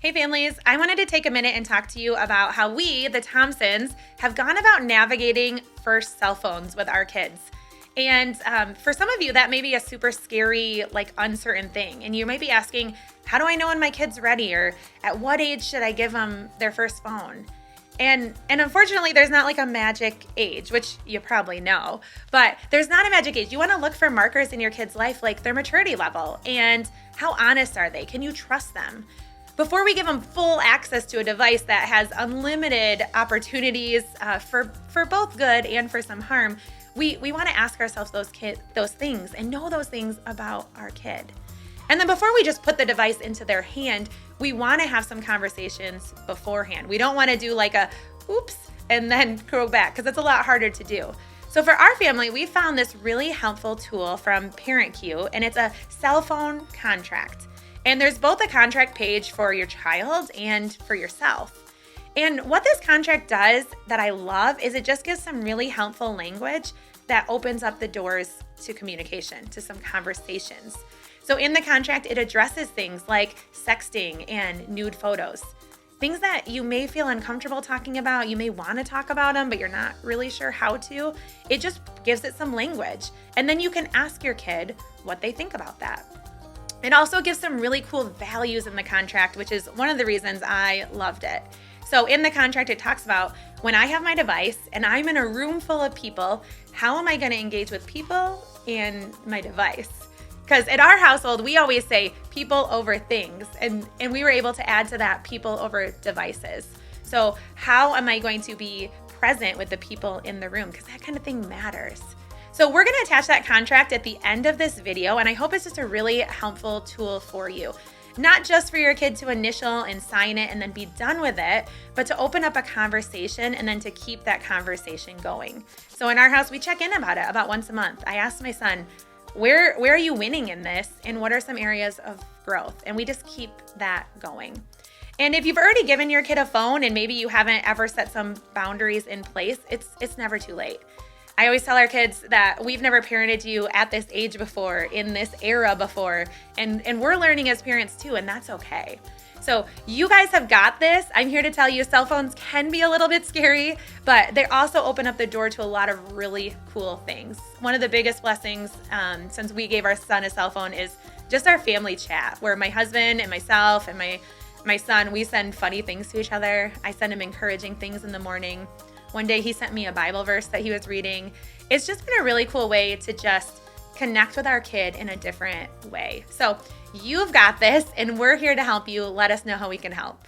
Hey families, I wanted to take a minute and talk to you about how we, the Thompsons, have gone about navigating first cell phones with our kids. And for some of you, that may be a super scary, uncertain thing. And you might be asking, how do I know when my kid's ready? Or at what age should I give them their first phone? And unfortunately, there's not like a magic age, which you probably know, but there's not a magic age. You want to look for markers in your kid's life, like their maturity level and how honest are they? Can you trust them? Before we give them full access to a device that has unlimited opportunities for both good and for some harm, we want to ask ourselves those things and know those things about our kid. And then before we just put the device into their hand, we want to have some conversations beforehand. We don't want to do like a oops and then go back because it's a lot harder to do. So for our family, we found this really helpful tool from ParentQ, and it's a cell phone contract. And there's both a contract page for your child and for yourself. And what this contract does that I love is it just gives some really helpful language that opens up the doors to communication, to some conversations. So in the contract, it addresses things like sexting and nude photos, things that you may feel uncomfortable talking about. You may want to talk about them, but you're not really sure how to. It just gives it some language. And then you can ask your kid what they think about that. It also gives some really cool values in the contract, which is one of the reasons I loved it. So in the contract, it talks about when I have my device and I'm in a room full of people, how am I going to engage with people and my device? Because at our household, we always say people over things, and we were able to add to that people over devices. So how am I going to be present with the people in the room? Because that kind of thing matters. So we're going to attach that contract at the end of this video, and I hope it's just a really helpful tool for you. Not just for your kid to initial and sign it and then be done with it, but to open up a conversation and then to keep that conversation going. So in our house, we check in about it about once a month. I asked my son, where are you winning in this? And what are some areas of growth? And we just keep that going. And if you've already given your kid a phone and maybe you haven't ever set some boundaries in place, it's never too late. I always tell our kids that we've never parented you at this age before, in this era before, and we're learning as parents too, and that's okay. So you guys have got this. I'm here to tell you cell phones can be a little bit scary, but they also open up the door to a lot of really cool things. One of the biggest blessings since we gave our son a cell phone is just our family chat, where my husband and myself and my son, we send funny things to each other. I send him encouraging things in the morning. One day he sent me a Bible verse that he was reading. It's just been a really cool way to just connect with our kid in a different way. So you've got this, and we're here to help you. Let us know how we can help.